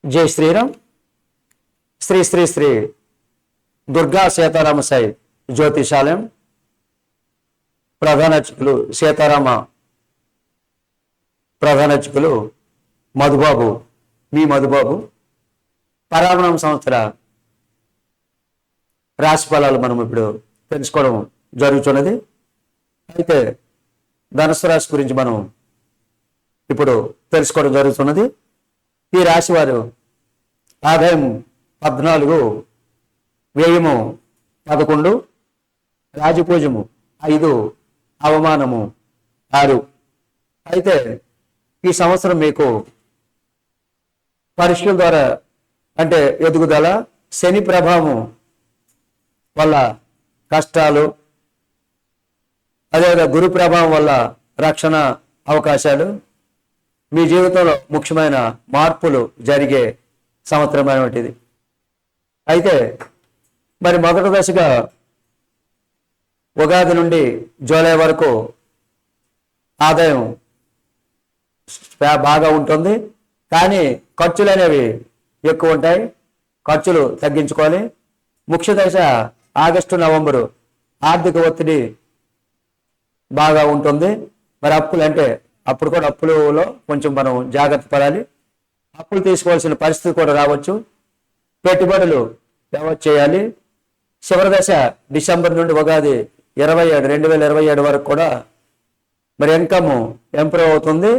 జై శ్రీరామ్. శ్రీ శ్రీ శ్రీ దుర్గా సీతారామ సాయి జ్యోతిషాలయం ప్రధాన అర్చకులు సీతారామ ప్రధాన అర్చకులు మధుబాబు, మీ మధుబాబు పరావణం సంవత్సర రాశి ఫలాలు మనం ఇప్పుడు తెలుసుకోవడం జరుగుతున్నది. అయితే ధనుసు రాశి గురించి మనం ఇప్పుడు తెలుసుకోవడం జరుగుతున్నది. ఈ రాశి వారు ఆదాయం 14, వ్యయము 11, రాజపూజము 5, అవమానము 6. అయితే ఈ సంవత్సరం మీకు పరీక్షల ద్వారా అంటే ఎదుగుదల, శని ప్రభావం వల్ల కష్టాలు, అదేవిధంగా గురు ప్రభావం వల్ల రక్షణ అవకాశాలు, మీ జీవితంలో ముఖ్యమైన మార్పులు జరిగే సంవత్సరం అనేటువంటిది. అయితే మరి మొదటి దశగా ఉగాది నుండి జూలై వరకు ఆదాయం బాగా ఉంటుంది, కానీ ఖర్చులు అనేవి ఎక్కువ ఉంటాయి. ఖర్చులు తగ్గించుకోవాలి. ముఖ్య దశ ఆగస్టు, నవంబరు ఆర్థిక ఒత్తిడి బాగా ఉంటుంది. మరి అప్పులు అంటే అప్పుడు కూడా అప్పులలో కొంచెం మనం జాగ్రత్త పడాలి. అప్పులు తీసుకోవాల్సిన పరిస్థితి కూడా రావచ్చు. పెట్టుబడులు ఎవరు చేయాలి. చివరి దశ డిసెంబర్ నుండి ఉగాది 2027 వరకు కూడా మరి ఇన్కమ్ ఇంప్రూవ్ అవుతుంది.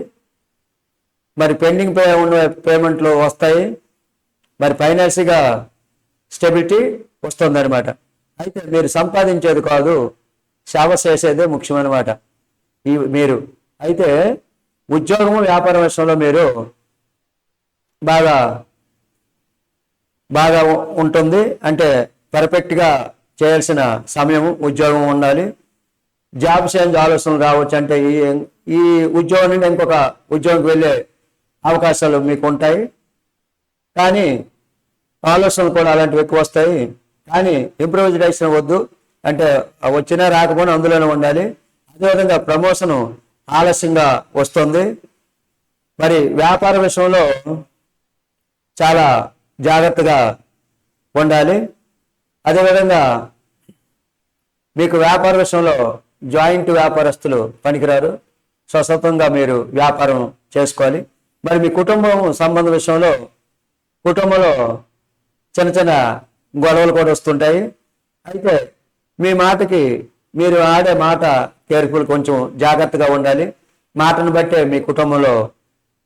మరి పెండింగ్ ఉన్న పేమెంట్లు వస్తాయి. మరి ఫైనాన్షియల్గా స్టెబిలిటీ వస్తుంది అనమాట. అయితే మీరు సంపాదించేది కాదు, సేవ చేసేదే ముఖ్యమన్నమాట. మీరు అయితే ఉద్యోగము, వ్యాపార విషయంలో మీరు బాగా ఉంటుంది. అంటే పర్ఫెక్ట్గా చేయాల్సిన సమయం ఉద్యోగం ఉండాలి. జాబ్ చేంజ్ ఆలోచనలు రావచ్చు. అంటే ఈ ఉద్యోగం నుండి ఇంకొక ఉద్యోగంకి వెళ్ళే అవకాశాలు మీకు ఉంటాయి, కానీ ఆలోచనలు కూడా అలాంటివి ఎక్కువ వస్తాయి. కానీ ఇంప్రూవైజేషన్ వద్దు, అంటే వచ్చినా రాకపోయినా అందులోనే ఉండాలి. అదేవిధంగా ప్రమోషను ఆలస్యంగా వస్తుంది. మరి వ్యాపార విషయంలో చాలా జాగ్రత్తగా ఉండాలి. అదేవిధంగా మీకు వ్యాపార విషయంలో జాయింట్ వ్యాపారస్తులు పనికిరారు. స్వతంత్రంగా మీరు వ్యాపారం చేసుకోవాలి. మరి మీ కుటుంబం సంబంధ విషయంలో కుటుంబంలో చిన్న చిన్న గొడవలు కూడా వస్తుంటాయి. అయితే మీ మాటకి మీరు ఆడే మాట కేర్ఫుల్, కొంచెం జాగ్రత్తగా ఉండాలి. మాటను బట్టే మీ కుటుంబంలో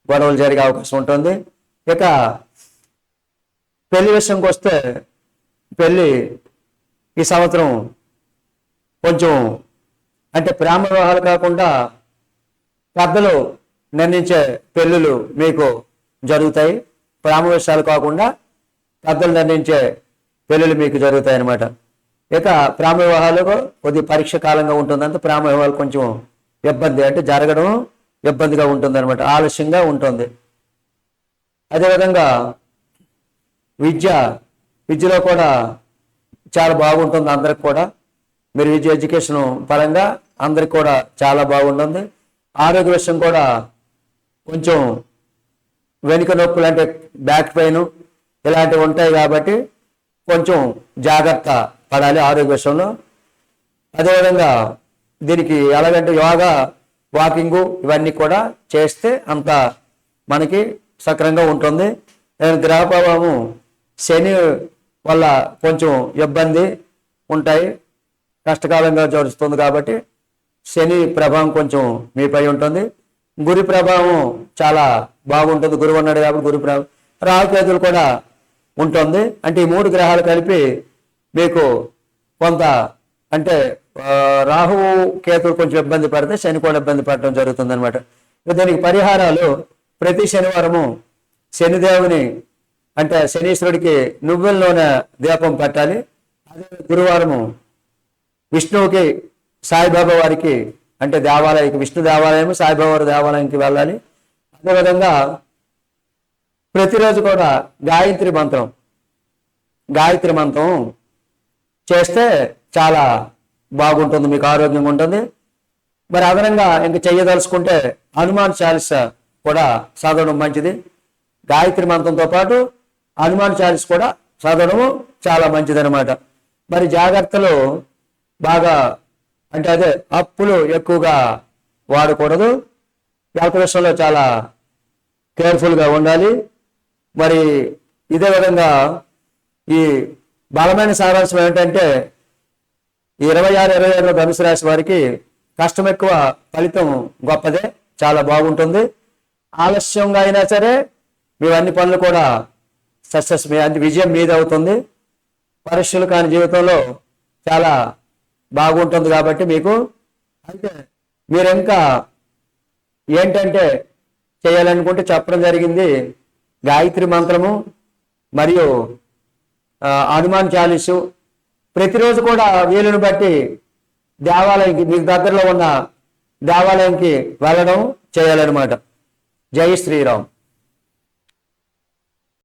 గొడవలు జరిగే అవకాశం ఉంటుంది. ఇక పెళ్లి విషయంకి వస్తే పెళ్ళి ఈ సంవత్సరం కొంచెం అంటే ప్రేమ వివాహాలు కాకుండా పెద్దలు నిర్ణయించే పెళ్ళిళ్ళు మీకు జరుగుతాయి. ప్రేమ విషయాలు కాకుండా పెద్దలు నిర్ణయించే పెళ్ళిళ్ళు మీకు జరుగుతాయి అన్నమాట. ఇక ప్రేమ వివాహాలు కొద్ది పరీక్ష కాలంగా ఉంటుందంటే ప్రేమ వివాహాలు కొంచెం ఇబ్బంది, అంటే జరగడం ఇబ్బందిగా ఉంటుంది అనమాట, ఆలస్యంగా ఉంటుంది. అదేవిధంగా విద్యలో కూడా చాలా బాగుంటుంది అందరికి కూడా. మీరు ఎడ్యుకేషన్ పరంగా అందరికి కూడా చాలా బాగుంటుంది. ఆరోగ్య విషయం కూడా కొంచెం వెనుక నొప్పులు అంటే బ్యాక్ పెయిన్ ఇలాంటివి ఉంటాయి కాబట్టి కొంచెం జాగ్రత్త పడాలి ఆరోగ్య విషయంలో. అదేవిధంగా దీనికి ఎలాగంటే యోగా, వాకింగు ఇవన్నీ కూడా చేస్తే అంత మనకి సక్రంగా ఉంటుంది. గ్రహ ప్రభావము శని వల్ల కొంచెం ఇబ్బంది ఉంటాయి, కష్టకాలంగా జరుగుతుంది కాబట్టి శని ప్రభావం కొంచెం మీపై ఉంటుంది. గురు ప్రభావం చాలా బాగుంటుంది. గురువు ఉన్నాడు కాబట్టి గురు ప్రభావం. రాహుకేతులు కూడా ఉంటుంది. అంటే ఈ 3 గ్రహాలు కలిపి మీకు కొంత అంటే రాహువు కేతులు కొంచెం ఇబ్బంది పడితే శని కూడా ఇబ్బంది పడటం జరుగుతుంది అనమాట. దీనికి పరిహారాలు ప్రతి శనివారము శనిదేవుని అంటే శనీశ్వరుడికి నువ్వుల నూనె దీపం పెట్టాలి. అదే గురువారము విష్ణువుకి, సాయిబాబా వారికి అంటే దేవాలయానికి, విష్ణు దేవాలయం, సాయిబాబా దేవాలయానికి వెళ్ళాలి. అదేవిధంగా ప్రతిరోజు కూడా గాయత్రి మంత్రం చేస్తే చాలా బాగుంటుంది, మీకు ఆరోగ్యంగా ఉంటుంది. మరి అదనంగా ఇంక చెయ్యదలుచుకుంటే హనుమాన్ చాలీసా కూడా చదవడం మంచిది. గాయత్రి మంత్రంతో పాటు హనుమాన్ చాలీస్ కూడా చదవడము చాలా మంచిదన్నమాట. మరి జాగ్రత్తలు బాగా అంటే అదే అప్పులు ఎక్కువగా వాడకూడదు. హెల్త్ విషయంలో చాలా కేర్ఫుల్గా ఉండాలి. మరి ఇదే విధంగా ఈ బలమైన సారాంశం ఏంటంటే 26-27 ధనుసు రాశి వారికి కష్టం ఎక్కువ, ఫలితం గొప్పదే, చాలా బాగుంటుంది. ఆలస్యంగా అయినా సరే మీ అన్ని పనులు కూడా సక్సెస్, మీ అంటే విజయం మీద అవుతుంది. పరీక్షలు కాని జీవితంలో చాలా బాగుంటుంది కాబట్టి మీకు అయితే మీరు ఇంకా ఏంటంటే చేయాలనుకుంటే చెప్పడం జరిగింది. గాయత్రి మంత్రము మరియు హనుమాన్ చాలీసు ప్రతిరోజు కూడా వీలుని బట్టి దేవాలయంకి, మీకు దగ్గరలో ఉన్న దేవాలయంకి వెళ్ళడం చేయాలన్నమాట. జై శ్రీరామ్.